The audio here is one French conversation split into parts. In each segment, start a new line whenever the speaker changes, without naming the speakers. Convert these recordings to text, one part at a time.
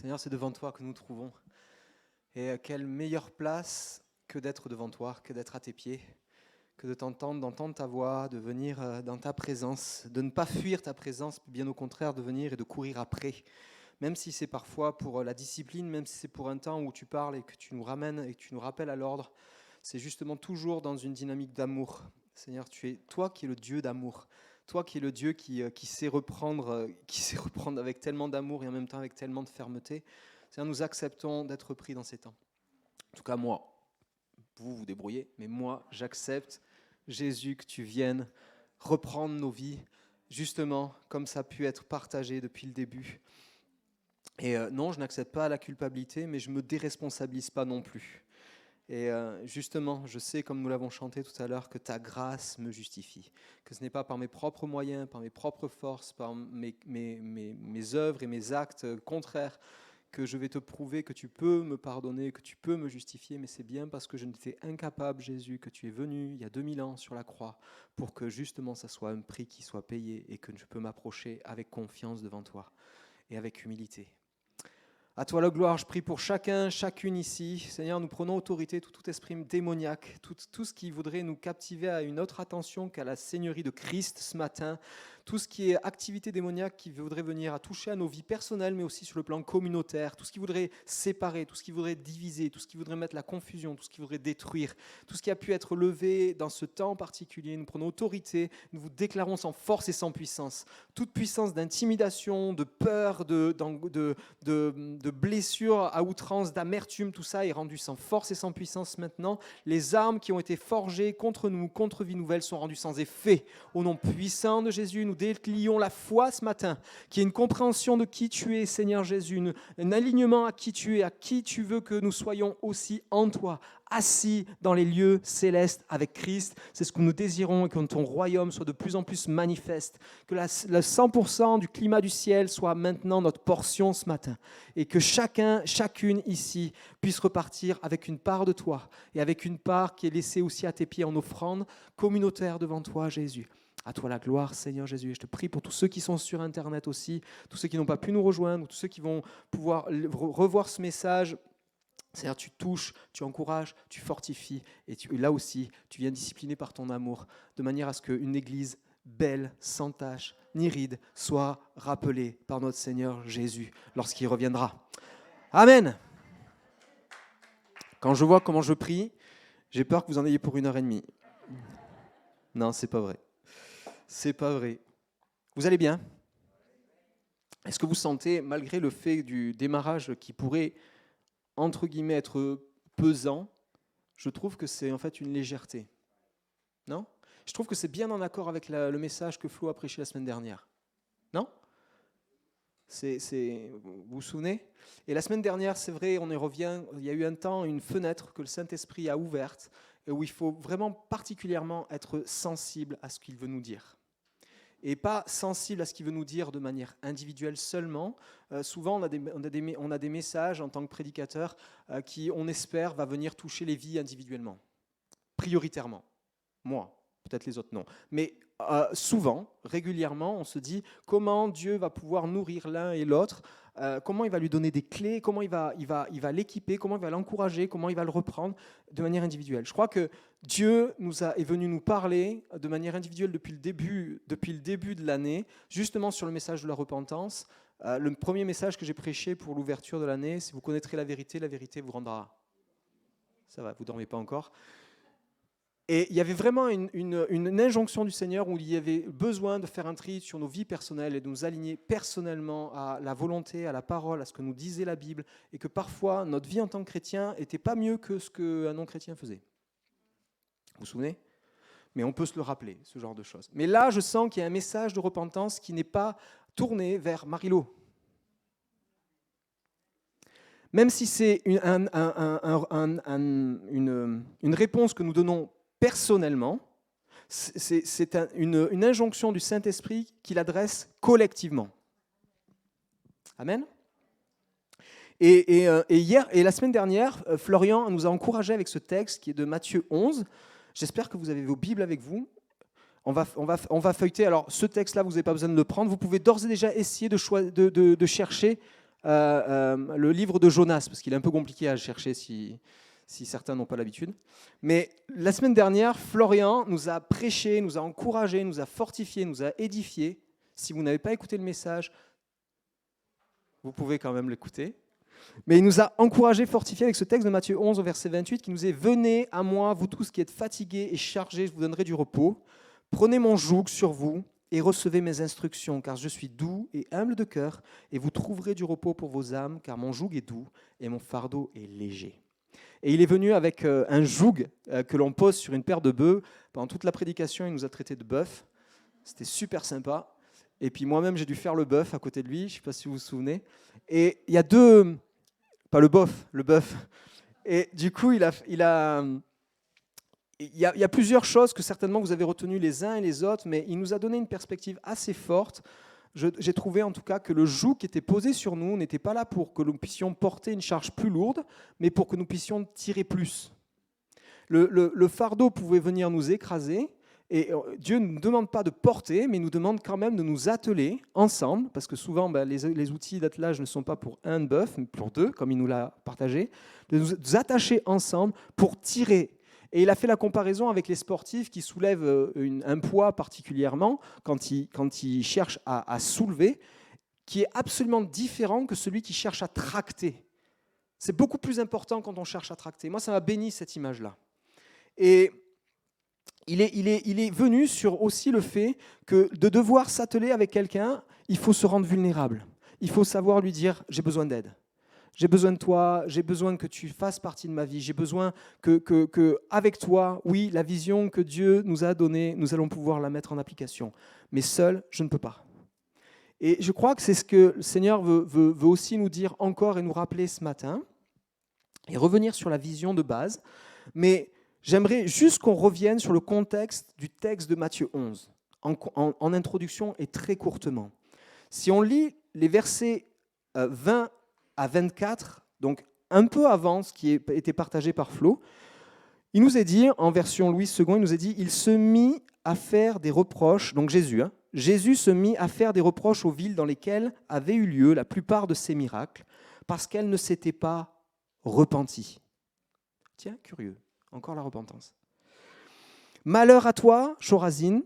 Seigneur, c'est devant toi que nous nous trouvons. Et quelle meilleure place que d'être devant toi, que d'être à tes pieds, que de t'entendre, d'entendre ta voix, de venir dans ta présence, de ne pas fuir ta présence, bien au contraire de venir et de courir après. Même si c'est parfois pour la discipline, même si c'est pour un temps où tu parles et que tu nous ramènes et que tu nous rappelles à l'ordre, c'est justement toujours dans une dynamique d'amour. Seigneur, tu es toi qui es le Dieu d'amour, toi qui es le Dieu qui sait reprendre avec tellement d'amour et en même temps avec tellement de fermeté. Seigneur, nous acceptons d'être pris dans ces temps. En tout cas, moi, vous vous débrouillez, mais moi, j'accepte, Jésus, que tu viennes reprendre nos vies, justement, comme ça a pu être partagé depuis le début. Et non, je n'accepte pas la culpabilité, mais je ne me déresponsabilise pas non plus. Et justement, je sais, comme nous l'avons chanté tout à l'heure, que ta grâce me justifie, que ce n'est pas par mes propres moyens, par mes propres forces, par mes œuvres et mes actes contraires que je vais te prouver que tu peux me pardonner, que tu peux me justifier, mais c'est bien parce que je n'étais incapable, Jésus, que tu es venu il y a 2000 ans sur la croix pour que justement ça soit un prix qui soit payé et que je peux m'approcher avec confiance devant toi et avec humilité. À toi la gloire, je prie pour chacun, chacune ici. Seigneur, nous prenons autorité, tout esprit démoniaque, tout ce qui voudrait nous captiver à une autre attention qu'à la Seigneurie de Christ ce matin, tout ce qui est activité démoniaque qui voudrait venir à toucher à nos vies personnelles, mais aussi sur le plan communautaire, tout ce qui voudrait séparer, tout ce qui voudrait diviser, tout ce qui voudrait mettre la confusion, tout ce qui voudrait détruire, tout ce qui a pu être levé dans ce temps particulier. Nous prenons autorité, nous vous déclarons sans force et sans puissance. Toute puissance d'intimidation, de peur, de blessures à outrance, d'amertume, tout ça est rendu sans force et sans puissance maintenant. Les armes qui ont été forgées contre nous, contre Vie Nouvelle, sont rendues sans effet. Au nom puissant de Jésus, nous délions la foi ce matin, qui est une compréhension de qui tu es, Seigneur Jésus, un alignement à qui tu es, à qui tu veux que nous soyons aussi en toi, assis dans les lieux célestes avec Christ. C'est ce que nous désirons et que ton royaume soit de plus en plus manifeste, que le 100% du climat du ciel soit maintenant notre portion ce matin et que chacun, chacune ici puisse repartir avec une part de toi et avec une part qui est laissée aussi à tes pieds en offrande communautaire devant toi, Jésus. À toi la gloire, Seigneur Jésus. Et je te prie pour tous ceux qui sont sur Internet aussi, tous ceux qui n'ont pas pu nous rejoindre, tous ceux qui vont pouvoir revoir ce message. Seigneur, tu touches, tu encourages, tu fortifies et là aussi, tu viens discipliner par ton amour de manière à ce qu'une église belle, sans tache, ni ride, soit rappelée par notre Seigneur Jésus lorsqu'il reviendra. Amen. Quand je vois comment je prie, j'ai peur que vous en ayez pour 1h30. Non, c'est pas vrai. C'est pas vrai. Vous allez bien ? Est-ce que vous sentez, malgré le fait du démarrage qui pourrait entre guillemets être pesant, je trouve que c'est en fait une légèreté. Non ? Je trouve que c'est bien en accord avec le message que Flo a prêché la semaine dernière. Non ? Vous vous souvenez ? Et la semaine dernière, c'est vrai, on y revient, il y a eu un temps, une fenêtre que le Saint-Esprit a ouverte, et où il faut vraiment particulièrement être sensible à ce qu'il veut nous dire. Et pas sensible à ce qu'il veut nous dire de manière individuelle seulement. Souvent, on a des messages en tant que prédicateur qui, on espère, va venir toucher les vies individuellement, prioritairement. Moi, peut-être les autres non. Mais souvent, régulièrement, on se dit comment Dieu va pouvoir nourrir l'un et l'autre, comment il va lui donner des clés, comment il va l'équiper, comment il va l'encourager, comment il va le reprendre de manière individuelle. Je crois que Dieu est venu nous parler de manière individuelle depuis le début de l'année, justement sur le message de la repentance. Le premier message que j'ai prêché pour l'ouverture de l'année, c'est « Vous connaîtrez la vérité vous rendra ». Ça va, vous ne dormez pas encore. Et il y avait vraiment une injonction du Seigneur où il y avait besoin de faire un tri sur nos vies personnelles et de nous aligner personnellement à la volonté, à la parole, à ce que nous disait la Bible, et que parfois notre vie en tant que chrétien n'était pas mieux que ce qu'un non-chrétien faisait. Vous vous souvenez ? Mais on peut se le rappeler, ce genre de choses. Mais là, je sens qu'il y a un message de repentance qui n'est pas tourné vers Marilo. Même si c'est une réponse que nous donnons personnellement, c'est une injonction du Saint-Esprit qu'il adresse collectivement. Amen. Et la semaine dernière, Florian nous a encouragés avec ce texte qui est de Matthieu 11. J'espère que vous avez vos Bibles avec vous. On va feuilleter. Alors, ce texte-là, vous n'avez pas besoin de le prendre. Vous pouvez d'ores et déjà essayer de chercher le livre de Jonas, parce qu'il est un peu compliqué à chercher si certains n'ont pas l'habitude. Mais la semaine dernière, Florian nous a prêché, nous a encouragé, nous a fortifié, nous a édifié. Si vous n'avez pas écouté le message, vous pouvez quand même l'écouter. Mais il nous a encouragé, fortifié avec ce texte de Matthieu 11 au verset 28 qui nous dit « Venez à moi, vous tous qui êtes fatigués et chargés, je vous donnerai du repos. Prenez mon joug sur vous et recevez mes instructions, car je suis doux et humble de cœur, et vous trouverez du repos pour vos âmes, car mon joug est doux et mon fardeau est léger. » Et il est venu avec un joug que l'on pose sur une paire de bœufs. Pendant toute la prédication, il nous a traité de bœuf. C'était super sympa. Et puis moi-même, j'ai dû faire le bœuf à côté de lui. Je ne sais pas si vous vous souvenez. Et il y a deux... Pas le bof, le bœuf. Et du coup, il y a plusieurs choses que certainement vous avez retenues les uns et les autres, mais il nous a donné une perspective assez forte. J'ai trouvé en tout cas que le joug qui était posé sur nous n'était pas là pour que nous puissions porter une charge plus lourde, mais pour que nous puissions tirer plus. Le fardeau pouvait venir nous écraser, et Dieu ne nous demande pas de porter, mais nous demande quand même de nous atteler ensemble, parce que souvent les outils d'attelage ne sont pas pour un bœuf, mais pour deux, comme il nous l'a partagé, de nous attacher ensemble pour tirer. Et il a fait la comparaison avec les sportifs qui soulèvent un poids particulièrement quand ils cherchent à soulever, qui est absolument différent que celui qui cherche à tracter. C'est beaucoup plus important quand on cherche à tracter. Moi, ça m'a béni cette image-là. Et il est venu sur aussi le fait que de devoir s'atteler avec quelqu'un, il faut se rendre vulnérable. Il faut savoir lui dire « j'ai besoin d'aide ». J'ai besoin de toi, j'ai besoin que tu fasses partie de ma vie, j'ai besoin que avec toi, oui, la vision que Dieu nous a donnée, nous allons pouvoir la mettre en application. Mais seul, je ne peux pas. Et je crois que c'est ce que le Seigneur veut aussi nous dire encore et nous rappeler ce matin, et revenir sur la vision de base. Mais j'aimerais juste qu'on revienne sur le contexte du texte de Matthieu 11, en introduction et très courtement. Si on lit les versets 20 à 24, donc un peu avant ce qui a été partagé par Flo, il nous est dit, en version Louis II, il nous est dit « Il se mit à faire des reproches », donc Jésus, Jésus se mit à faire des reproches aux villes dans lesquelles avaient eu lieu la plupart de ces miracles, parce qu'elles ne s'étaient pas repenties. Tiens, curieux, encore la repentance. « Malheur à toi, Chorazine,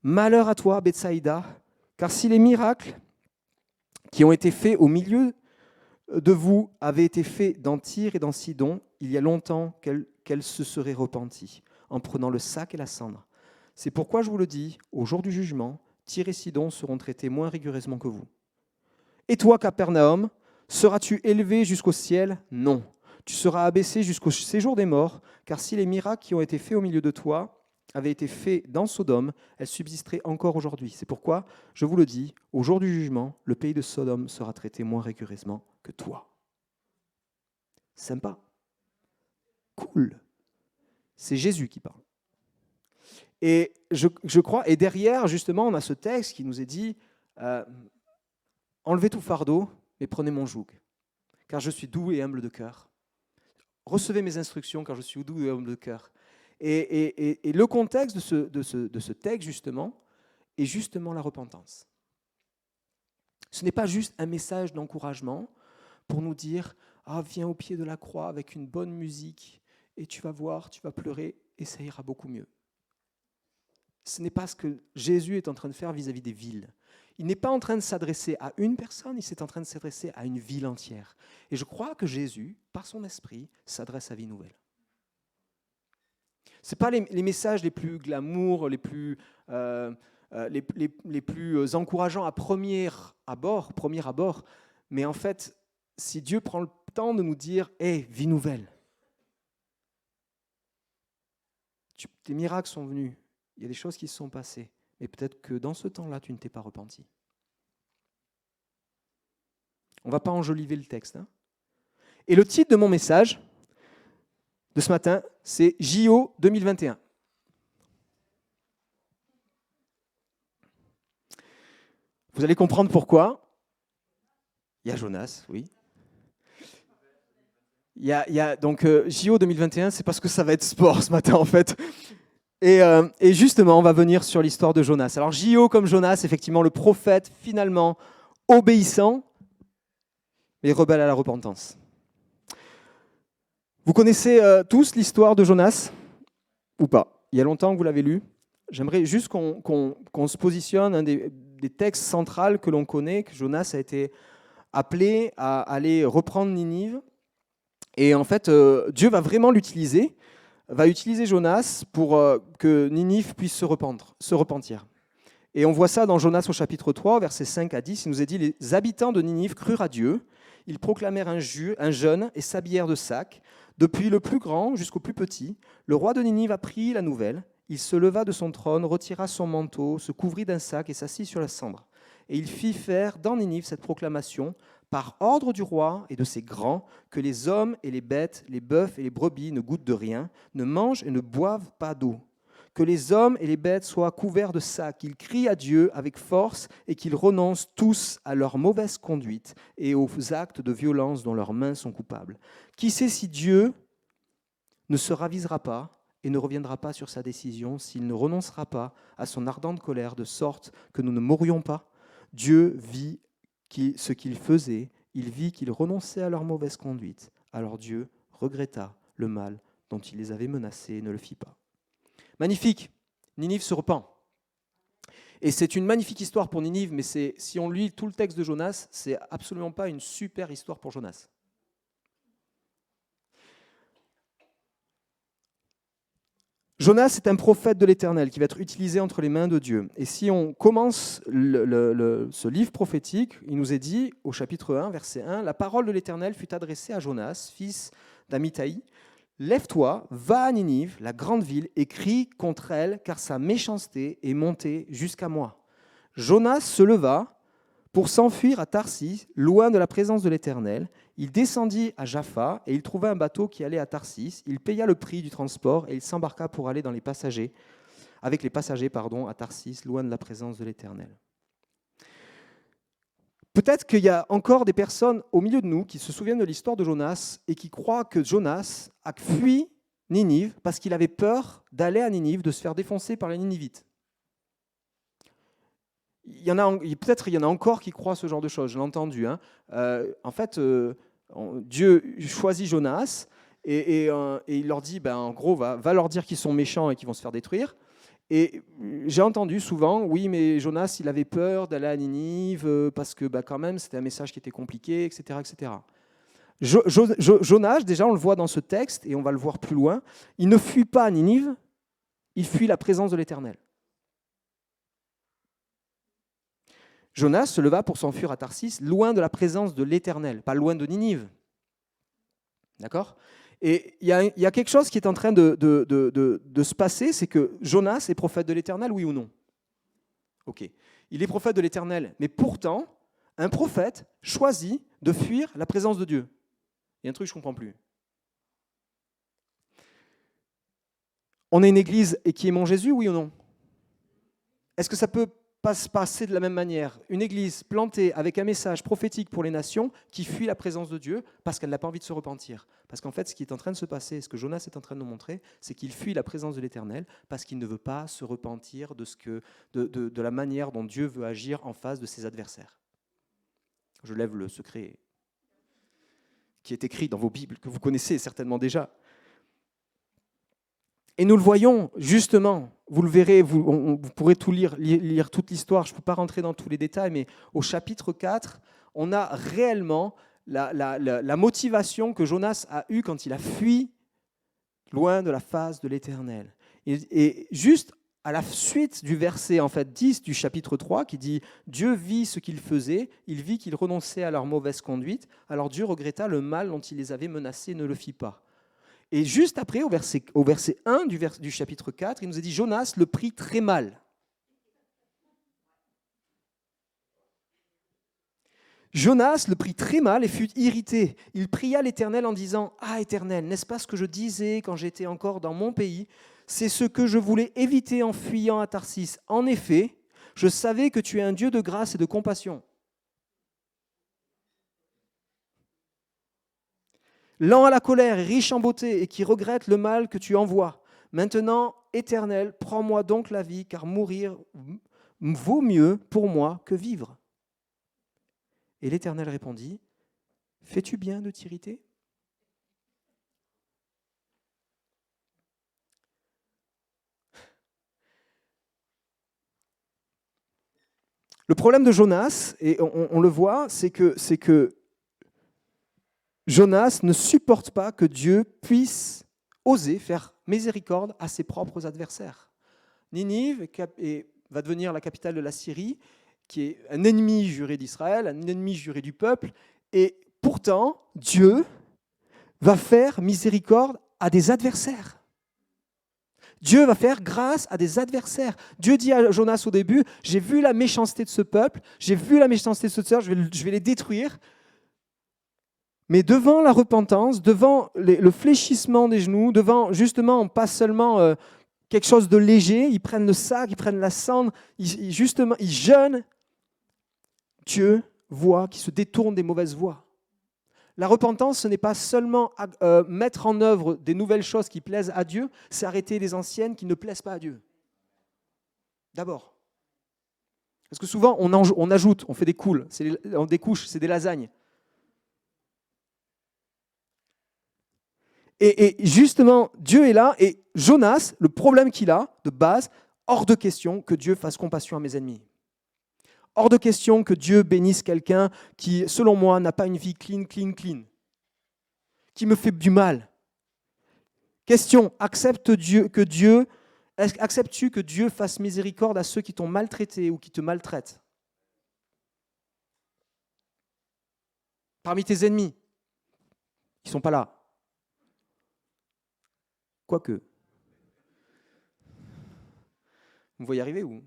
malheur à toi, Bethsaïda, car si les miracles qui ont été faits au milieu de vous avaient été faits dans Tyr et dans Sidon, il y a longtemps qu'elles se seraient repenties, en prenant le sac et la cendre. C'est pourquoi je vous le dis, au jour du jugement, Tyr et Sidon seront traités moins rigoureusement que vous. Et toi, Capernaum, seras-tu élevé jusqu'au ciel ? Non. Tu seras abaissé jusqu'au séjour des morts, car si les miracles qui ont été faits au milieu de toi avaient été faits dans Sodome, elles subsisteraient encore aujourd'hui. C'est pourquoi, je vous le dis, au jour du jugement, le pays de Sodome sera traité moins rigoureusement que toi. Sympa. Cool. C'est Jésus qui parle. Et je crois, et derrière, justement, on a ce texte qui nous est dit enlevez tout fardeau, mais prenez mon joug, car je suis doux et humble de cœur. Recevez mes instructions, car je suis doux et humble de cœur. Et le contexte de ce texte, justement, est justement la repentance. Ce n'est pas juste un message d'encouragement pour nous dire « Ah, viens au pied de la croix avec une bonne musique et tu vas voir, tu vas pleurer et ça ira beaucoup mieux. » Ce n'est pas ce que Jésus est en train de faire vis-à-vis des villes. Il n'est pas en train de s'adresser à une personne, il est en train de s'adresser à une ville entière. Et je crois que Jésus, par son esprit, s'adresse à Vie Nouvelle. Ce n'est pas les messages les plus glamour, les plus encourageants à premier abord, mais en fait, si Dieu prend le temps de nous dire « Hey, Vie Nouvelle, tes miracles sont venus, il y a des choses qui se sont passées, mais peut-être que dans ce temps-là, tu ne t'es pas repenti. » On ne va pas enjoliver le texte. Et le titre de mon message de ce matin, c'est JO 2021. Vous allez comprendre pourquoi. Il y a Jonas, oui. Donc JO 2021, c'est parce que ça va être sport ce matin en fait. Et justement, on va venir sur l'histoire de Jonas. Alors JO comme Jonas, effectivement, le prophète finalement obéissant, mais rebelle à la repentance. Vous connaissez tous l'histoire de Jonas ou pas? Il y a longtemps que vous l'avez lu. J'aimerais juste qu'on se positionne, un des textes centraux que l'on connaît, que Jonas a été appelé à aller reprendre Ninive. Et en fait, Dieu va vraiment l'utiliser, va utiliser Jonas pour que Ninive puisse se repentir. Et on voit ça dans Jonas au chapitre 3, versets 5 à 10. Il nous est dit, les habitants de Ninive crurent à Dieu, ils proclamèrent un jeûne et s'habillèrent de sacs, depuis le plus grand jusqu'au plus petit. Le roi de Ninive apprit la nouvelle. Il se leva de son trône, retira son manteau, se couvrit d'un sac et s'assit sur la cendre. Et il fit faire dans Ninive cette proclamation, par ordre du roi et de ses grands, que les hommes et les bêtes, les bœufs et les brebis ne goûtent de rien, ne mangent et ne boivent pas d'eau. Que les hommes et les bêtes soient couverts de sacs, qu'ils crient à Dieu avec force et qu'ils renoncent tous à leur mauvaise conduite et aux actes de violence dont leurs mains sont coupables. Qui sait si Dieu ne se ravisera pas et ne reviendra pas sur sa décision, s'il ne renoncera pas à son ardente colère, de sorte que nous ne mourions pas? Dieu vit ce qu'ils faisaient, il vit qu'ils renonçaient à leur mauvaise conduite. Alors Dieu regretta le mal dont il les avait menacés et ne le fit pas. Magnifique, Ninive se repent. Et c'est une magnifique histoire pour Ninive, mais si on lit tout le texte de Jonas, c'est absolument pas une super histoire pour Jonas. Jonas est un prophète de l'Éternel qui va être utilisé entre les mains de Dieu. Et si on commence ce livre prophétique, il nous est dit, au chapitre 1, verset 1, « La parole de l'Éternel fut adressée à Jonas, fils d'Amittai. Lève-toi, va à Ninive, la grande ville, et crie contre elle, car sa méchanceté est montée jusqu'à moi. » Jonas se leva pour s'enfuir à Tarsis, loin de la présence de l'Éternel. Il descendit à Jaffa et il trouva un bateau qui allait à Tarsis. Il paya le prix du transport et il s'embarqua pour aller avec les passagers à Tarsis, loin de la présence de l'Éternel. Peut-être qu'il y a encore des personnes au milieu de nous qui se souviennent de l'histoire de Jonas et qui croient que Jonas a fui Ninive parce qu'il avait peur d'aller à Ninive, de se faire défoncer par les Ninivites. Peut-être il y en a encore qui croient ce genre de choses, je l'ai entendu. En fait, Dieu choisit Jonas et il leur dit, en gros, va leur dire qu'ils sont méchants et qu'ils vont se faire détruire. Et j'ai entendu souvent, oui, mais Jonas, il avait peur d'aller à Ninive parce que quand même, c'était un message qui était compliqué, etc. etc. Jonas, déjà, on le voit dans ce texte, et on va le voir plus loin, il ne fuit pas à Ninive, il fuit la présence de l'Éternel. Jonas se leva pour s'enfuir à Tarsis, loin de la présence de l'Éternel, pas loin de Ninive. D'accord ? Et il y a quelque chose qui est en train de se passer, c'est que Jonas est prophète de l'Éternel, oui ou non ? Ok. Il est prophète de l'Éternel, mais pourtant, un prophète choisit de fuir la présence de Dieu. Il y a un truc que je ne comprends plus. On est une église et qui aimons Jésus, oui ou non ? Est-ce que ça peut pas se passer de la même manière? Une église plantée avec un message prophétique pour les nations qui fuit la présence de Dieu parce qu'elle n'a pas envie de se repentir. Parce qu'en fait, ce qui est en train de se passer, ce que Jonas est en train de nous montrer, c'est qu'il fuit la présence de l'Éternel parce qu'il ne veut pas se repentir de la manière dont Dieu veut agir en face de ses adversaires. Je lève le secret qui est écrit dans vos Bibles, que vous connaissez certainement déjà. Et nous le voyons, justement, vous le verrez, vous pourrez tout lire toute l'histoire, je ne peux pas rentrer dans tous les détails, mais au chapitre 4, on a réellement la motivation que Jonas a eue quand il a fui loin de la face de l'Éternel. Et juste à la suite du verset 10 du chapitre 3, qui dit « Dieu vit ce qu'ils faisaient, il vit qu'ils renonçaient à leur mauvaise conduite, alors Dieu regretta le mal dont il les avait menacés et ne le fit pas. » Et juste après, au verset 1 du chapitre 4, il nous a dit « Jonas le prit très mal ». Jonas le prit très mal et fut irrité. Il pria l'Éternel en disant « Ah, Éternel, n'est-ce pas ce que je disais quand j'étais encore dans mon pays? C'est ce que je voulais éviter en fuyant à Tarsis. En effet, je savais que tu es un Dieu de grâce et de compassion. Lent à la colère et riche en beauté, et qui regrette le mal que tu envoies. Maintenant, Éternel, prends-moi donc la vie, car mourir vaut mieux pour moi que vivre. » Et l'Éternel répondit, Fais-tu bien de t'irriter ? Le problème de Jonas, et on le voit, c'est que Jonas ne supporte pas que Dieu puisse oser faire miséricorde à ses propres adversaires. Ninive va devenir la capitale de la Syrie, qui est un ennemi juré d'Israël, un ennemi juré du peuple, et pourtant, Dieu va faire miséricorde à des adversaires. Dieu va faire grâce à des adversaires. Dieu dit à Jonas au début, j'ai vu la méchanceté de ce peuple, j'ai vu la méchanceté de ce peuple, je vais les détruire. Mais devant la repentance, devant le fléchissement des genoux, devant justement pas seulement quelque chose de léger, ils prennent le sac, ils prennent la cendre, ils jeûnent. Dieu voit qu'ils se détournent des mauvaises voies. La repentance, ce n'est pas seulement mettre en œuvre des nouvelles choses qui plaisent à Dieu, c'est arrêter les anciennes qui ne plaisent pas à Dieu. D'abord. Parce que souvent, on ajoute, on fait des couches, c'est des lasagnes. Et justement, Dieu est là, et Jonas, le problème qu'il a, de base, hors de question que Dieu fasse compassion à mes ennemis. Hors de question que Dieu bénisse quelqu'un qui, selon moi, n'a pas une vie clean, qui me fait du mal. Question, acceptes-tu que Dieu fasse miséricorde à ceux qui t'ont maltraité ou qui te maltraitent? Parmi tes ennemis, ils ne sont pas là. Quoique. Vous me voyez arriver ou?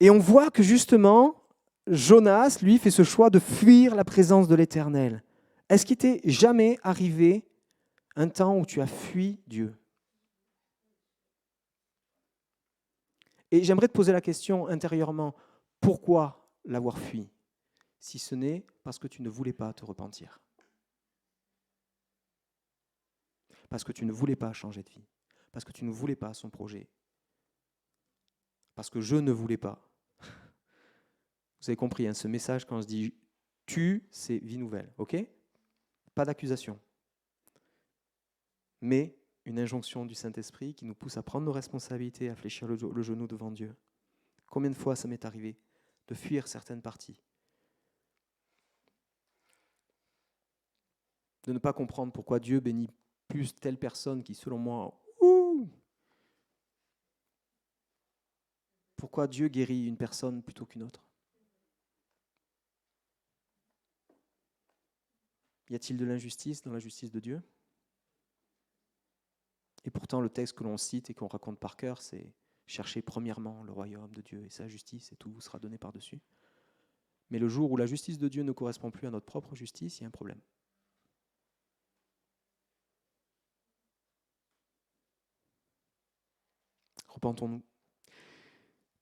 Et on voit que justement, Jonas, lui, fait ce choix de fuir la présence de l'Éternel. Est-ce qu'il t'est jamais arrivé un temps où tu as fui Dieu? Et j'aimerais te poser la question intérieurement, pourquoi l'avoir fui, si ce n'est parce que tu ne voulais pas te repentir? Parce que tu ne voulais pas changer de vie, parce que tu ne voulais pas son projet, parce que je ne voulais pas. Vous avez compris, ce message, quand je dis « tu », c'est vie nouvelle, ok? Pas d'accusation, mais une injonction du Saint-Esprit qui nous pousse à prendre nos responsabilités, à fléchir le genou devant Dieu. Combien de fois ça m'est arrivé de fuir certaines parties, de ne pas comprendre pourquoi Dieu bénit plus telle personne qui, selon moi, pourquoi Dieu guérit une personne plutôt qu'une autre? Y a-t-il de l'injustice dans la justice de Dieu? Et pourtant, le texte que l'on cite et qu'on raconte par cœur, c'est « cherchez premièrement le royaume de Dieu et sa justice, et tout vous sera donné par-dessus ». Mais le jour où la justice de Dieu ne correspond plus à notre propre justice, il y a un problème. Repentons-nous.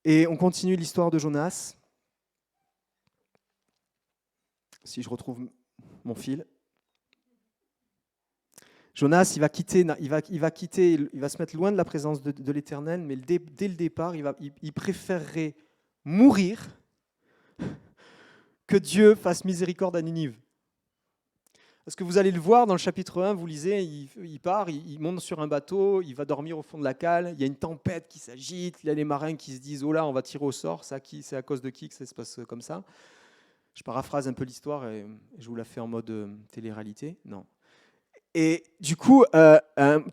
Et on continue l'histoire de Jonas. Si je retrouve mon fil. Jonas, il va se mettre loin de la présence de l'Éternel, mais dès le départ, il préférerait mourir que Dieu fasse miséricorde à Ninive. Parce que vous allez le voir dans le chapitre 1, vous lisez, il part, il monte sur un bateau, il va dormir au fond de la cale, il y a une tempête qui s'agite, il y a les marins qui se disent « Oh là, on va tirer au sort, c'est à cause de qui que ça se passe comme ça ?» Je paraphrase un peu l'histoire et je vous la fais en mode télé-réalité. Non. Et du coup,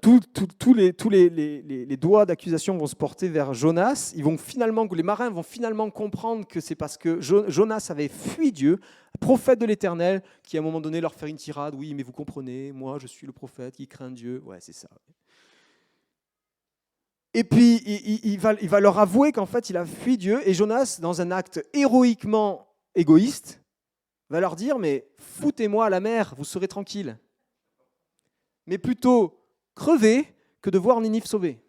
tous les doigts d'accusation vont se porter vers Jonas. Les marins vont finalement comprendre que c'est parce que Jonas avait fui Dieu, prophète de l'Éternel, qui à un moment donné leur fait une tirade. Oui, mais vous comprenez, moi je suis le prophète qui craint Dieu. Ouais, c'est ça. Et puis, il va leur avouer qu'en fait, il a fui Dieu. Et Jonas, dans un acte héroïquement égoïste, va leur dire, mais foutez-moi à la mer, vous serez tranquille. Mais plutôt crever que de voir Ninive sauvée.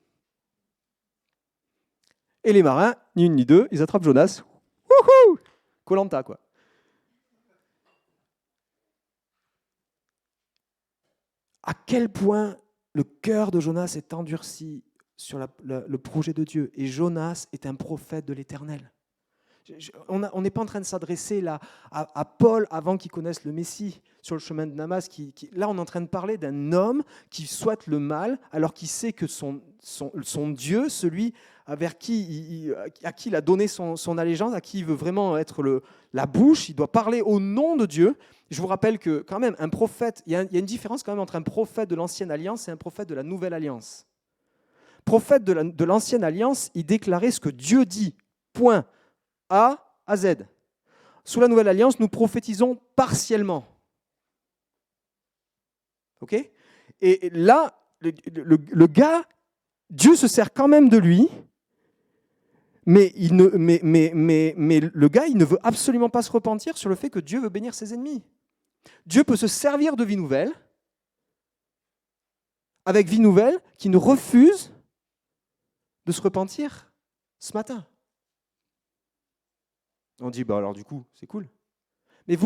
Et les marins, ni une ni deux, ils attrapent Jonas. Wouhou! Koh-Lanta, quoi. À quel point le cœur de Jonas est endurci sur le projet de Dieu. Et Jonas est un prophète de l'Éternel. On n'est pas en train de s'adresser là à Paul avant qu'il connaisse le Messie sur le chemin de Damas. Là, on est en train de parler d'un homme qui souhaite le mal alors qu'il sait que son Dieu, celui à qui il a donné son allégeance, à qui il veut vraiment être la bouche, il doit parler au nom de Dieu. Je vous rappelle que quand même, un prophète, il y a une différence quand même entre un prophète de l'Ancienne Alliance et un prophète de la Nouvelle Alliance. Prophète de l'Ancienne Alliance, il déclarait ce que Dieu dit, point, A à Z. Sous la Nouvelle Alliance, nous prophétisons partiellement. Ok ? Et là, le gars, Dieu se sert quand même de lui, mais le gars, il ne veut absolument pas se repentir sur le fait que Dieu veut bénir ses ennemis. Dieu peut se servir de Vie Nouvelle, avec Vie Nouvelle, qui ne refuse de se repentir ce matin. On dit, bah alors du coup, c'est cool. Mais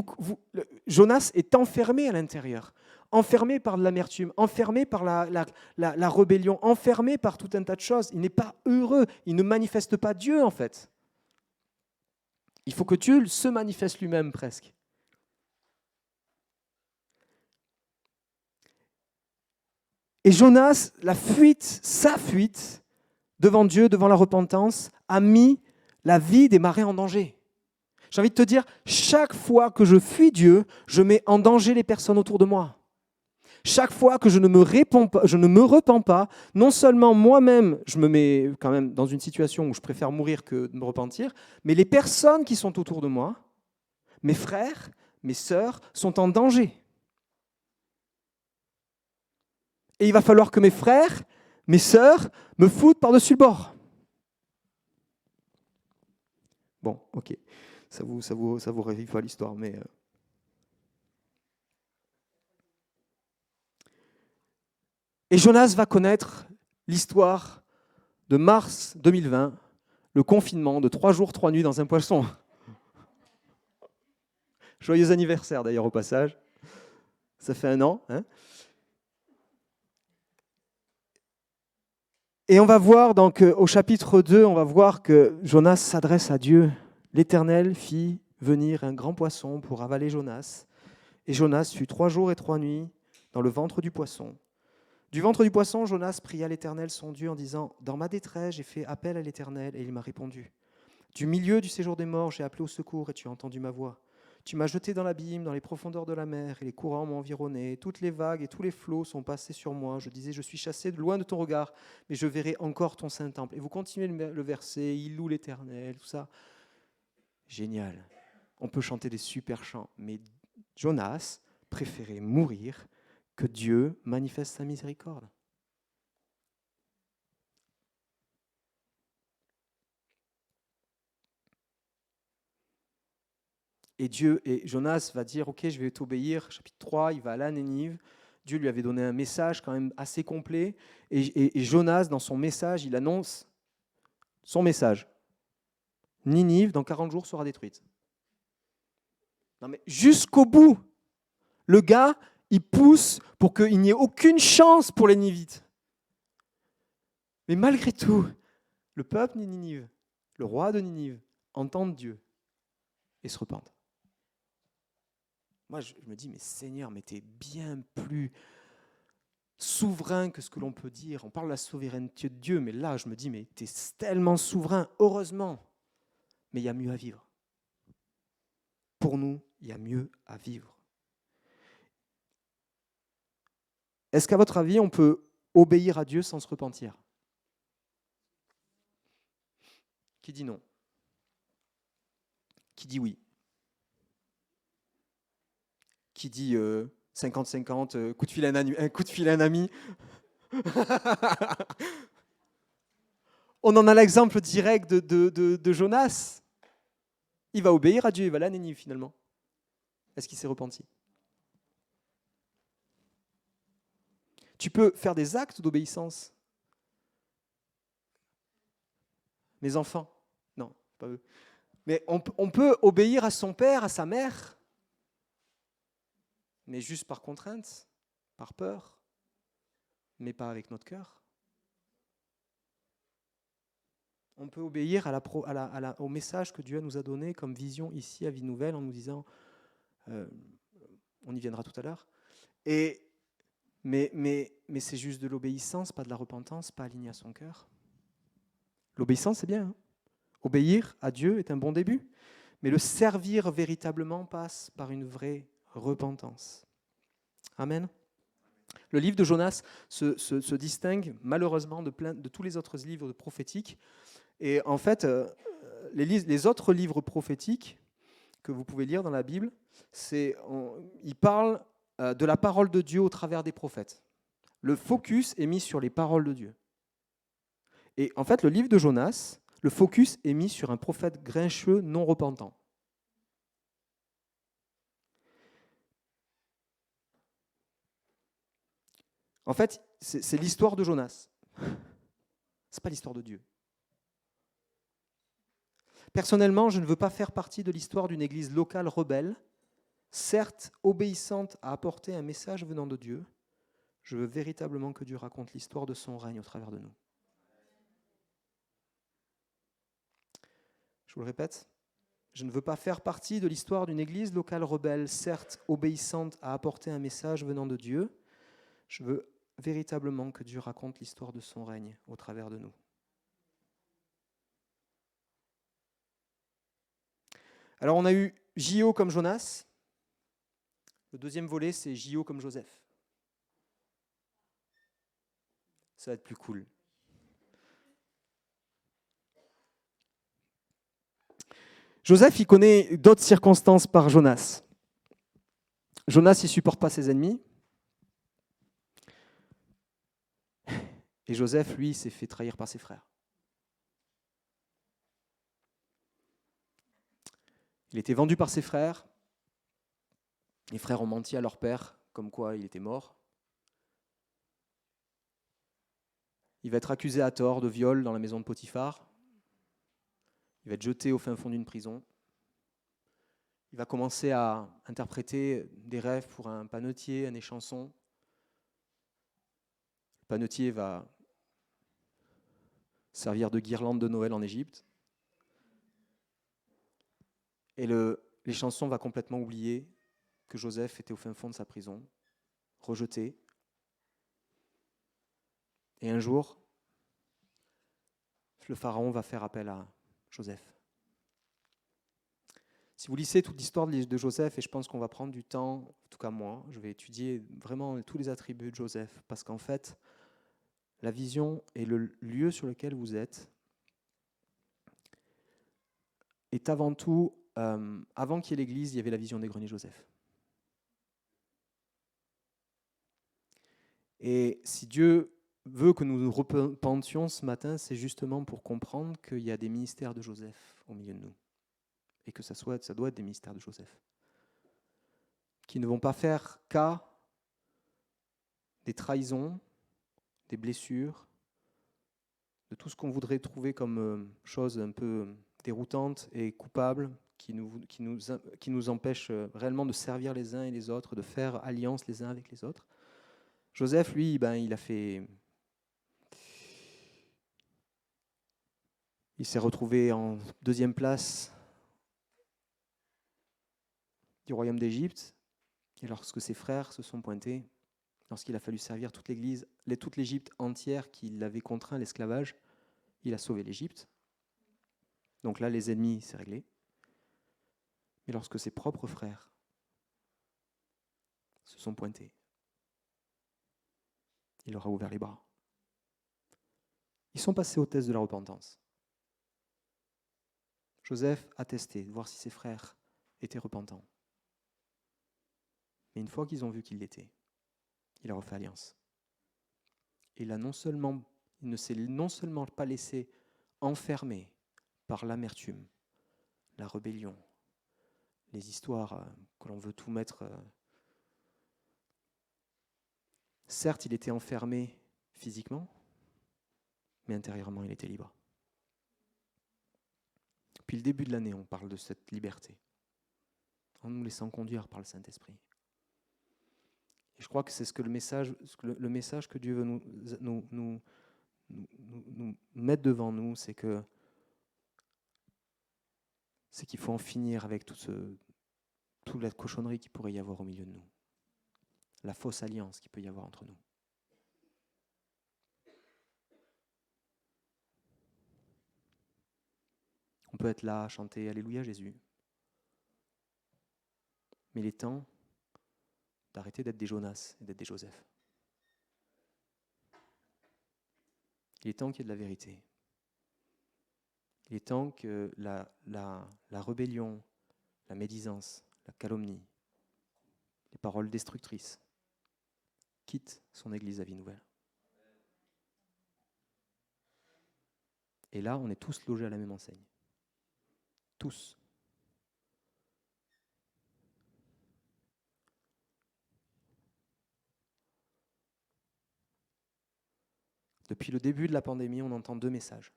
Jonas est enfermé à l'intérieur, enfermé par de l'amertume, enfermé par la rébellion, enfermé par tout un tas de choses. Il n'est pas heureux, il ne manifeste pas Dieu en fait. Il faut que Dieu se manifeste lui-même presque. Et Jonas, sa fuite devant Dieu, devant la repentance, a mis la vie des marins en danger. J'ai envie de te dire, chaque fois que je fuis Dieu, je mets en danger les personnes autour de moi. Chaque fois que je ne me repens pas, non seulement moi-même, je me mets quand même dans une situation où je préfère mourir que de me repentir, mais les personnes qui sont autour de moi, mes frères, mes sœurs, sont en danger. Et il va falloir que mes frères, mes sœurs, me foutent par-dessus le bord. Bon, ok. Ça vous révive pas l'histoire, mais... Et Jonas va connaître l'histoire de mars 2020, le confinement de 3 jours, 3 nuits dans un poisson. Joyeux anniversaire d'ailleurs au passage. Ça fait 1 an. Hein. Et on va voir donc au chapitre 2, on va voir que Jonas s'adresse à Dieu. L'Éternel fit venir un grand poisson pour avaler Jonas. Et Jonas fut 3 jours et 3 nuits dans le ventre du poisson. Du ventre du poisson, Jonas pria l'Éternel son Dieu en disant « Dans ma détresse, j'ai fait appel à l'Éternel et il m'a répondu. Du milieu du séjour des morts, j'ai appelé au secours et tu as entendu ma voix. Tu m'as jeté dans l'abîme, dans les profondeurs de la mer, et les courants m'ont environné. Toutes les vagues et tous les flots sont passés sur moi. Je disais, je suis chassé de loin de ton regard, mais je verrai encore ton saint temple. » Et vous continuez le verset, il loue l'Éternel, tout ça. Génial. On peut chanter des super chants, mais Jonas préférait mourir que Dieu manifeste sa miséricorde. Et Jonas va dire, ok, je vais t'obéir. Chapitre 3, il va aller à Ninive. Dieu lui avait donné un message quand même assez complet. Et Jonas, dans son message, il annonce son message. Ninive, dans 40 jours, sera détruite. Non mais jusqu'au bout, le gars, il pousse pour qu'il n'y ait aucune chance pour les Nivites. Mais malgré tout, le peuple de Ninive, le roi de Ninive, entendent Dieu et se repentent. Moi, je me dis, mais Seigneur, mais tu es bien plus souverain que ce que l'on peut dire. On parle de la souveraineté de Dieu, mais là, je me dis, mais tu es tellement souverain, heureusement. Mais il y a mieux à vivre. Pour nous, il y a mieux à vivre. Est-ce qu'à votre avis, on peut obéir à Dieu sans se repentir ? Qui dit non ? Qui dit oui ? Qui dit 50-50, coup de fil à un ami. On en a l'exemple direct de Jonas. Il va obéir à Dieu, il va aller à Ninive finalement. Est-ce qu'il s'est repenti ? Tu peux faire des actes d'obéissance. Mes enfants, non, pas eux. Mais on peut obéir à son père, à sa mère, mais juste par contrainte, par peur, mais pas avec notre cœur. On peut obéir au message que Dieu nous a donné comme vision ici à Vie Nouvelle en nous disant, on y viendra tout à l'heure, mais c'est juste de l'obéissance, pas de la repentance, pas aligné à son cœur. L'obéissance, c'est bien. Hein. Obéir à Dieu est un bon début, mais le servir véritablement passe par une vraie repentance. Amen. Le livre de Jonas se distingue malheureusement de tous les autres livres prophétiques. Et en fait, les autres livres prophétiques que vous pouvez lire dans la Bible, ils parlent de la parole de Dieu au travers des prophètes. Le focus est mis sur les paroles de Dieu. Et en fait, le livre de Jonas, le focus est mis sur un prophète grincheux non repentant. En fait, c'est l'histoire de Jonas. Ce n'est pas l'histoire de Dieu. Personnellement, je ne veux pas faire partie de l'histoire d'une église locale rebelle, certes obéissante à apporter un message venant de Dieu. Je veux véritablement que Dieu raconte l'histoire de son règne au travers de nous. Je vous le répète, je ne veux pas faire partie de l'histoire d'une église locale rebelle, certes obéissante à apporter un message venant de Dieu. Je veux véritablement que Dieu raconte l'histoire de son règne au travers de nous. Alors on a eu J.O. comme Jonas. Le deuxième volet, c'est J.O. comme Joseph. Ça va être plus cool. Joseph, il connaît d'autres circonstances par Jonas. Jonas, il ne supporte pas ses ennemis. Et Joseph, lui, s'est fait trahir par ses frères. Il était vendu par ses frères. Les frères ont menti à leur père, comme quoi il était mort. Il va être accusé à tort de viol dans la maison de Potiphar. Il va être jeté au fin fond d'une prison. Il va commencer à interpréter des rêves pour un panetier, un échanson. Le panetier va servir de guirlande de Noël en Égypte. Et l'échanson va complètement oublier que Joseph était au fin fond de sa prison, rejeté. Et un jour, le pharaon va faire appel à Joseph. Si vous lisez toute l'histoire de Joseph, et je pense qu'on va prendre du temps, en tout cas moi, je vais étudier vraiment tous les attributs de Joseph, parce qu'en fait, la vision et le lieu sur lequel vous êtes est avant tout, avant qu'il y ait l'église, il y avait la vision des greniers Joseph. Et si Dieu veut que nous nous repentions ce matin, c'est justement pour comprendre qu'il y a des ministères de Joseph au milieu de nous. Et que ça doit être des ministères de Joseph. Qui ne vont pas faire cas des trahisons, des blessures, de tout ce qu'on voudrait trouver comme chose un peu déroutante et coupable, qui nous empêche réellement de servir les uns et les autres, de faire alliance les uns avec les autres. Joseph, lui, il s'est retrouvé en deuxième place du royaume d'Égypte. Et lorsque ses frères se sont pointés, lorsqu'il a fallu servir toute l'Égypte entière qui l'avait contraint à l'esclavage, il a sauvé l'Égypte. Donc là, les ennemis, c'est réglé. Mais lorsque ses propres frères se sont pointés, il leur a ouvert les bras. Ils sont passés au test de la repentance. Joseph a testé de voir si ses frères étaient repentants. Mais une fois qu'ils ont vu qu'il l'était, il a refait alliance. Et il ne s'est non seulement pas laissé enfermer par l'amertume, la rébellion, les histoires que l'on veut tout mettre. Certes, il était enfermé physiquement, mais intérieurement, il était libre. Depuis le début de l'année, on parle de cette liberté, en nous laissant conduire par le Saint-Esprit. Et je crois que c'est le message que Dieu veut nous mettre devant nous, c'est que c'est qu'il faut en finir avec toute la cochonnerie qu'il pourrait y avoir au milieu de nous, la fausse alliance qu'il peut y avoir entre nous. On peut être là, chanter Alléluia Jésus, mais il est temps d'arrêter d'être des Jonas et d'être des Joseph. Il est temps qu'il y ait de la vérité. Il est temps que la rébellion, la médisance, la calomnie, les paroles destructrices quittent son église à vie nouvelle. Et là, on est tous logés à la même enseigne. Tous. Depuis le début de la pandémie, on entend deux messages.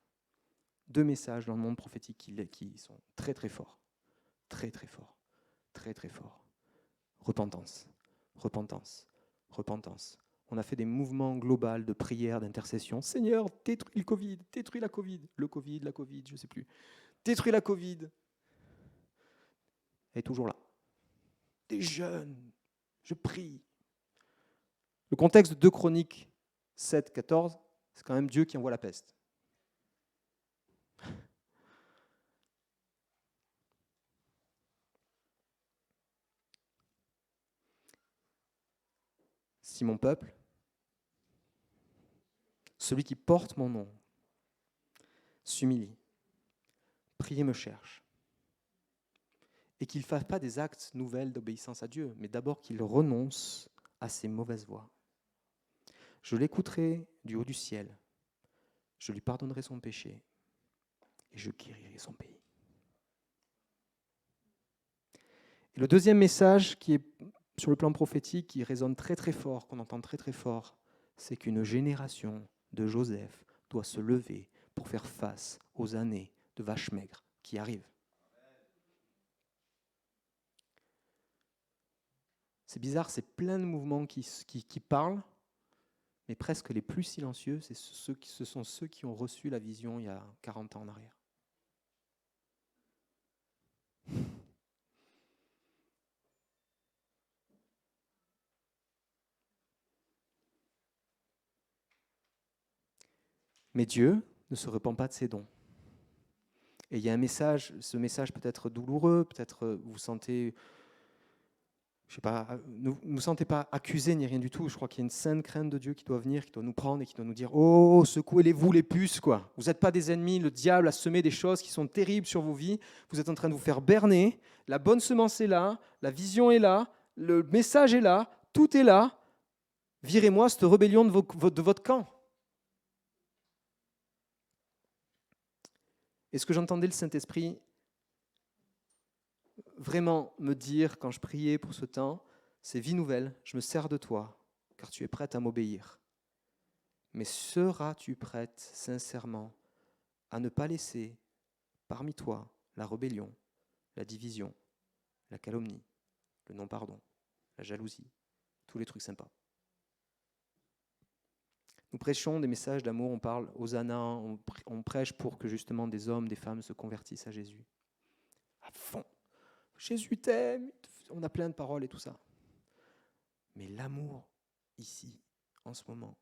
Deux messages dans le monde prophétique qui sont très très forts. Très très forts. Très très forts. Repentance. Repentance. Repentance. On a fait des mouvements globaux de prière, d'intercession. Seigneur, détruis le Covid, détruis la Covid. La Covid, je ne sais plus. Détruis la Covid. Elle est toujours là. Des jeunes, je prie. Le contexte de 2 Chroniques 7, 14, c'est quand même Dieu qui envoie la peste. Si mon peuple, celui qui porte mon nom, s'humilie, prie et me cherche, et qu'il ne fasse pas des actes nouvelles d'obéissance à Dieu, mais d'abord qu'il renonce à ses mauvaises voies. Je l'écouterai du haut du ciel, je lui pardonnerai son péché, et je guérirai son pays. Et le deuxième message qui est sur le plan prophétique, qui résonne très très fort, qu'on entend très très fort, c'est qu'une génération de Joseph doit se lever pour faire face aux années de vaches maigres qui arrivent. C'est bizarre, c'est plein de mouvements qui parlent, mais presque les plus silencieux, ce sont ceux qui ont reçu la vision il y a 40 ans en arrière. Mais Dieu ne se repent pas de ses dons. Et il y a un message, ce message peut être douloureux, peut-être vous sentez, je sais pas, ne vous sentez pas accusé ni rien du tout. Je crois qu'il y a une sainte crainte de Dieu qui doit venir, qui doit nous prendre et qui doit nous dire « Oh, secouez-les-vous les puces, quoi. Vous n'êtes pas des ennemis, le diable a semé des choses qui sont terribles sur vos vies. Vous êtes en train de vous faire berner. La bonne semence est là, la vision est là, le message est là, tout est là. Virez-moi cette rébellion de votre camp. » Est-ce que j'entendais le Saint-Esprit vraiment me dire, quand je priais pour ce temps, c'est vie nouvelle, je me sers de toi, car tu es prête à m'obéir. Mais seras-tu prête sincèrement à ne pas laisser parmi toi la rébellion, la division, la calomnie, le non-pardon, la jalousie, tous les trucs sympas? Nous prêchons des messages d'amour, on parle Hosanna, on prêche pour que justement des hommes, des femmes se convertissent à Jésus. À fond. Jésus t'aime, on a plein de paroles et tout ça. Mais l'amour, ici, en ce moment,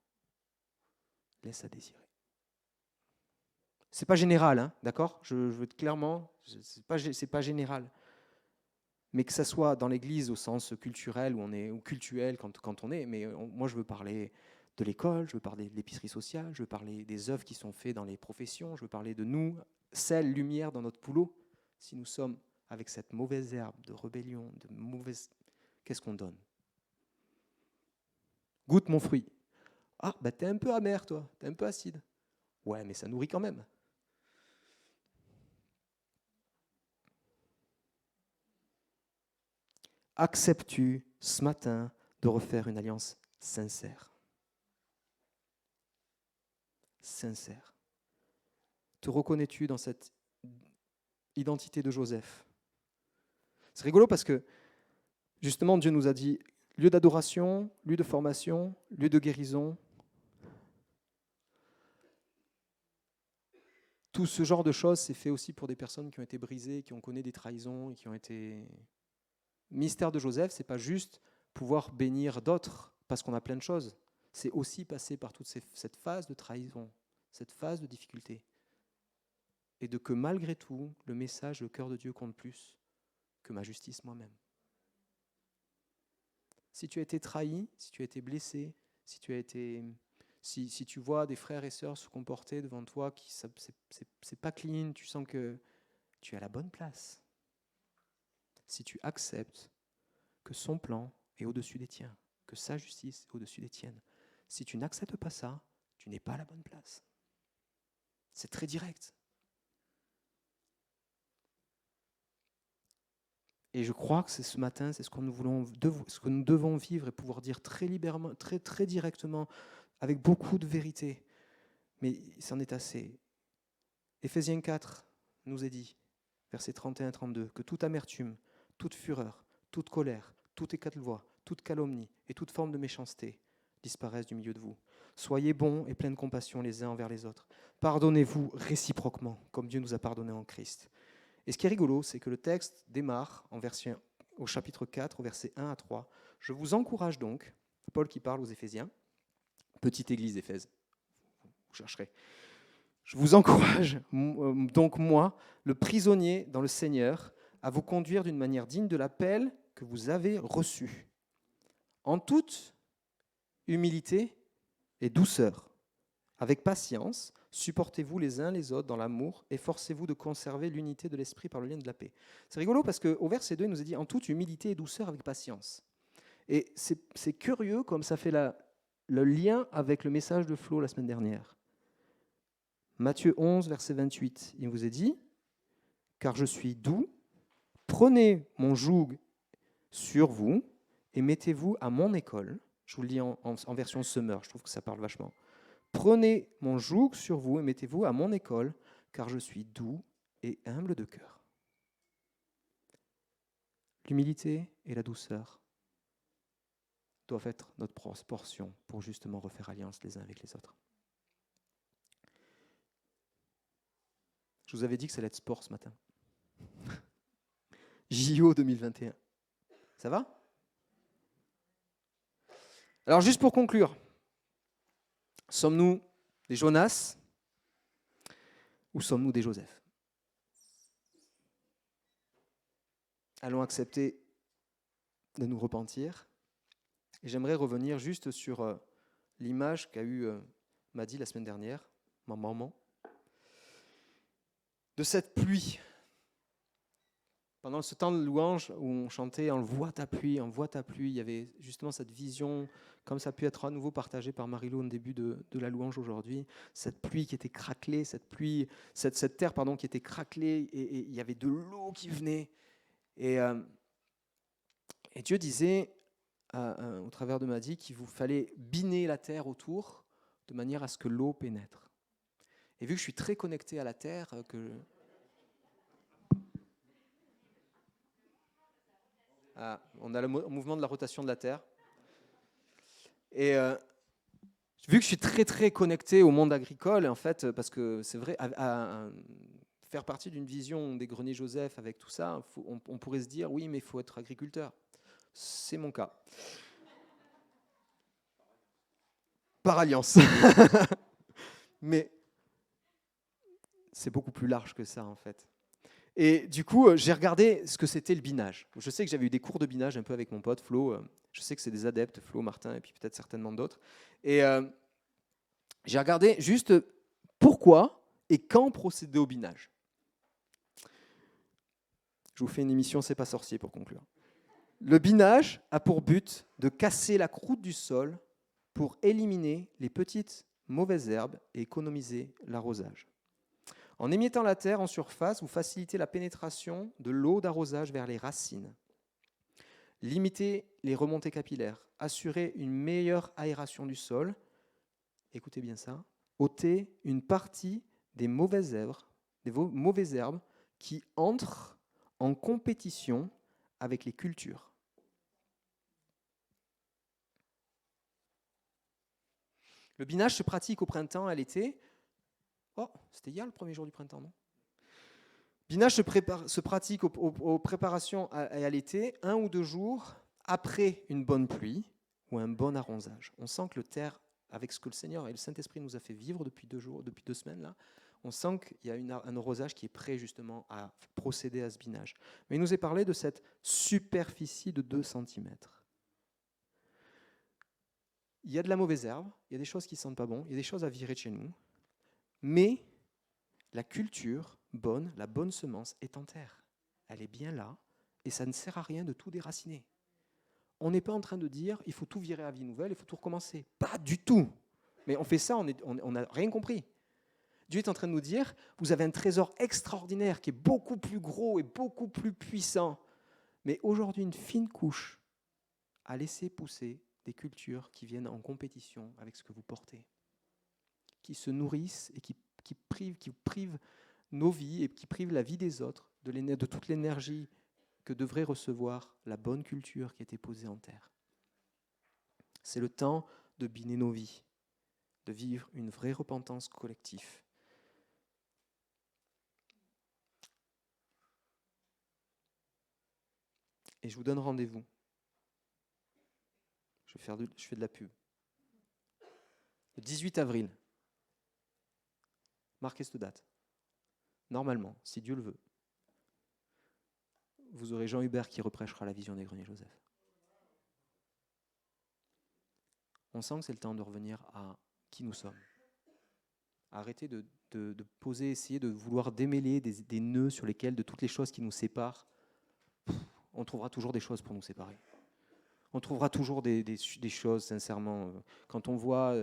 laisse à désirer. C'est pas général, hein, d'accord ? Je veux être clairement, c'est pas général. Mais que ça soit dans l'Église au sens culturel ou cultuel quand on est, mais moi je veux parler de l'école, je veux parler de l'épicerie sociale, je veux parler des œuvres qui sont faites dans les professions, je veux parler de nous, sel, lumière dans notre boulot. Si nous sommes avec cette mauvaise herbe de rébellion, qu'est-ce qu'on donne ? Goûte mon fruit. Ah, bah t'es un peu amer toi, t'es un peu acide. Ouais, mais ça nourrit quand même. Acceptes-tu ce matin de refaire une alliance sincère ? Sincère. Te reconnais-tu dans cette identité de Joseph ? C'est rigolo parce que justement Dieu nous a dit lieu d'adoration, lieu de formation, lieu de guérison. tout ce genre de choses, c'est fait aussi pour des personnes qui ont été brisées, qui ont connu des trahisons et qui ont été... Le mystère de Joseph, c'est pas juste pouvoir bénir d'autres parce qu'on a plein de choses. C'est aussi passer par toute cette phase de trahison, cette phase de difficulté. Et de que malgré tout, le message, le cœur de Dieu compte plus que ma justice moi-même. Si tu as été trahi, si tu as été blessé, si tu vois des frères et sœurs se comporter devant toi, c'est pas clean, tu sens que tu es à la bonne place. Si tu acceptes que son plan est au-dessus des tiens, que sa justice est au-dessus des tiennes, si tu n'acceptes pas ça, tu n'es pas à la bonne place. C'est très direct. Et je crois que c'est ce matin, c'est ce que nous devons vivre et pouvoir dire très librement, très, très directement, avec beaucoup de vérité. Mais c'en est assez. Éphésiens 4 nous est dit, versets 31-32, que toute amertume, toute fureur, toute colère, tout éclat de voix, toute calomnie et toute forme de méchanceté disparaissent du milieu de vous. Soyez bons et pleins de compassion les uns envers les autres. Pardonnez-vous réciproquement, comme Dieu nous a pardonné en Christ. Et ce qui est rigolo, c'est que le texte démarre au chapitre 4, au verset 1 à 3. Je vous encourage donc, Paul qui parle aux Éphésiens, petite église Éphèse, vous chercherez. Je vous encourage donc moi, le prisonnier dans le Seigneur, à vous conduire d'une manière digne de l'appel que vous avez reçu, en toute humilité et douceur, avec patience, supportez-vous les uns les autres dans l'amour, efforcez-vous de conserver l'unité de l'esprit par le lien de la paix. C'est rigolo parce qu'au verset 2, il nous est dit en toute humilité et douceur avec patience. Et c'est curieux comme ça fait le lien avec le message de Flo la semaine dernière. Matthieu 11, verset 28, il vous est dit « Car je suis doux, prenez mon joug sur vous et mettez-vous à mon école. » Je vous le lis en version Summer, je trouve que ça parle vachement. « Prenez mon joug sur vous et mettez-vous à mon école, car je suis doux et humble de cœur. » L'humilité et la douceur doivent être notre portion pour justement refaire alliance les uns avec les autres. Je vous avais dit que ça allait être sport ce matin. JO 2021. Ça va ? Alors juste pour conclure, sommes-nous des Jonas ou sommes-nous des Joseph ? Allons accepter de nous repentir. Et j'aimerais revenir juste sur l'image qu'a eue Madi la semaine dernière, ma maman, de cette pluie. Pendant ce temps de louange où on chantait « Envoie ta pluie », il y avait justement cette vision, comme ça a pu être à nouveau partagé par Marie-Lou au début de la louange aujourd'hui, cette pluie qui était craquelée, cette terre qui était craquelée, et il y avait de l'eau qui venait. Et Dieu disait, au travers de Madi, qu'il vous fallait biner la terre autour de manière à ce que l'eau pénètre. Et vu que je suis très connecté à la terre, on a le mouvement de la rotation de la Terre. Et vu que je suis très très connecté au monde agricole, en fait, parce que c'est vrai, à faire partie d'une vision des greniers Joseph avec tout ça, on pourrait se dire oui, mais il faut être agriculteur. C'est mon cas. Par alliance. Mais c'est beaucoup plus large que ça, en fait. Et du coup, j'ai regardé ce que c'était le binage. Je sais que j'avais eu des cours de binage un peu avec mon pote Flo. Je sais que c'est des adeptes, Flo, Martin, et puis peut-être certainement d'autres. Et j'ai regardé juste pourquoi et quand procéder au binage. Je vous fais une émission C'est pas sorcier pour conclure. Le binage a pour but de casser la croûte du sol pour éliminer les petites mauvaises herbes et économiser l'arrosage. En émiettant la terre en surface, vous facilitez la pénétration de l'eau d'arrosage vers les racines. Limitez les remontées capillaires. Assurez une meilleure aération du sol. Écoutez bien ça. Ôtez une partie des mauvaises herbes qui entrent en compétition avec les cultures. Le binage se pratique au printemps, à l'été, Oh, c'était hier le premier jour du printemps, non? Binage se pratique aux préparations et à l'été, 1 ou 2 jours après une bonne pluie ou un bon arrosage. On sent que le terre, avec ce que le Seigneur et le Saint-Esprit nous a fait vivre depuis 2 jours, depuis 2 semaines, là, on sent qu'il y a un arrosage qui est prêt justement à procéder à ce binage. Mais il nous est parlé de cette superficie de 2 cm. Il y a de la mauvaise herbe, il y a des choses qui ne sentent pas bon, il y a des choses à virer de chez nous, mais la culture bonne, la bonne semence est en terre. Elle est bien là, et ça ne sert à rien de tout déraciner. On n'est pas en train de dire il faut tout virer à vie nouvelle, il faut tout recommencer. Pas du tout. Mais on fait ça, on n'a rien compris. Dieu est en train de nous dire, vous avez un trésor extraordinaire qui est beaucoup plus gros et beaucoup plus puissant. Mais aujourd'hui, une fine couche a laissé pousser des cultures qui viennent en compétition avec ce que vous portez, qui se nourrissent et qui privent nos vies et qui privent la vie des autres de toute l'énergie que devrait recevoir la bonne culture qui a été posée en terre. C'est le temps de biner nos vies, de vivre une vraie repentance collective. Et je vous donne rendez-vous. Je fais de la pub. Le 18 avril. Marquez cette date. Normalement, si Dieu le veut, vous aurez Jean Hubert qui reprêchera la vision des greniers Joseph. On sent que c'est le temps de revenir à qui nous sommes. Arrêtez de poser, essayer de vouloir démêler des nœuds sur lesquels, de toutes les choses qui nous séparent, on trouvera toujours des choses pour nous séparer. On trouvera toujours des choses, sincèrement. Quand on voit...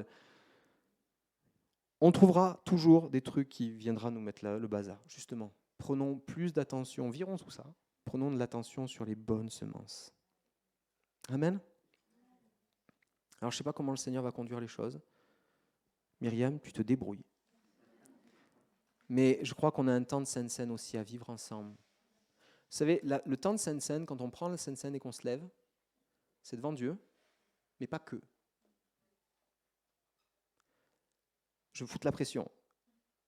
on trouvera toujours des trucs qui viendront nous mettre le bazar, justement. Prenons plus d'attention, virons tout ça. Prenons de l'attention sur les bonnes semences. Amen. Alors, je ne sais pas comment le Seigneur va conduire les choses. Myriam, tu te débrouilles. Mais je crois qu'on a un temps de Sainte-Seine aussi à vivre ensemble. Vous savez, le temps de Sainte-Seine, quand on prend le Sainte-Seine et qu'on se lève, c'est devant Dieu, mais pas que. Je fous la pression.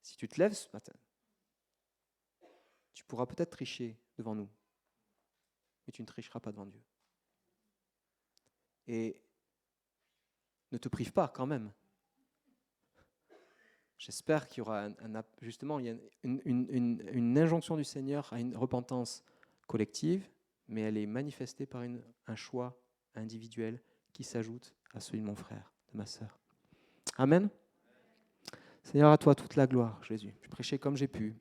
Si tu te lèves ce matin, tu pourras peut-être tricher devant nous, mais tu ne tricheras pas devant Dieu. Et ne te prive pas quand même. J'espère qu'il y aura justement il y a une injonction du Seigneur à une repentance collective, mais elle est manifestée par un choix individuel qui s'ajoute à celui de mon frère, de ma sœur. Amen. Seigneur, à toi toute la gloire, Jésus. Je prêchais comme j'ai pu,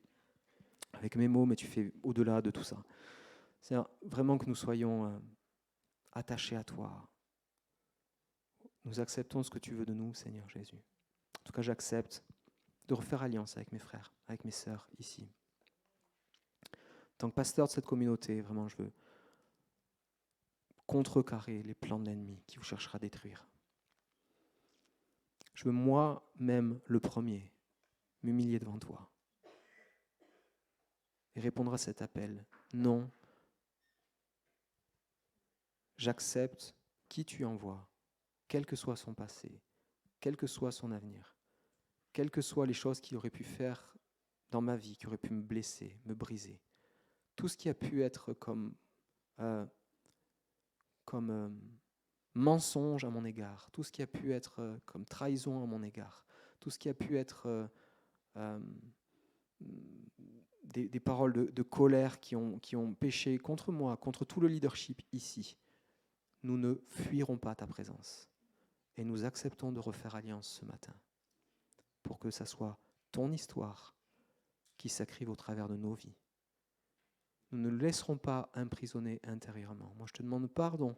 avec mes mots, mais tu fais au-delà de tout ça. Seigneur, vraiment que nous soyons attachés à toi. Nous acceptons ce que tu veux de nous, Seigneur Jésus. En tout cas, j'accepte de refaire alliance avec mes frères, avec mes sœurs ici. En tant que pasteur de cette communauté, vraiment, je veux contrecarrer les plans de l'ennemi qui vous cherchera à détruire. Je veux moi-même, le premier, m'humilier devant toi et répondre à cet appel. Non, j'accepte qui tu envoies, quel que soit son passé, quel que soit son avenir. Quelles que soient les choses qu'il aurait pu faire dans ma vie, qui auraient pu me blesser, me briser, tout ce qui a pu être comme mensonge à mon égard, tout ce qui a pu être comme trahison à mon égard, tout ce qui a pu être des paroles de colère qui ont péché contre moi, contre tout le leadership ici, nous ne fuirons pas ta présence et nous acceptons de refaire alliance ce matin pour que ça soit ton histoire qui s'écrive au travers de nos vies. Nous ne le laisserons pas emprisonner intérieurement. Moi, je te demande pardon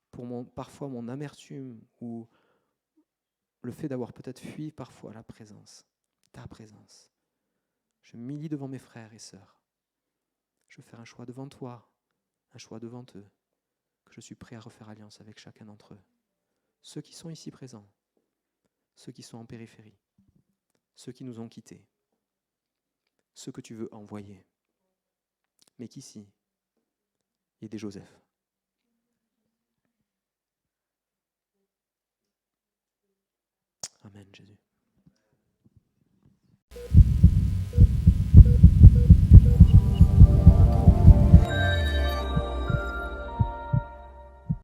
pour parfois mon amertume ou le fait d'avoir peut-être fui parfois la présence, ta présence. Je m'humilie devant mes frères et sœurs. Je veux faire un choix devant toi, un choix devant eux, que je suis prêt à refaire alliance avec chacun d'entre eux. Ceux qui sont ici présents, ceux qui sont en périphérie, ceux qui nous ont quittés, ceux que tu veux envoyer, mais qu'ici, il y ait des Joseph. Amen, Jésus.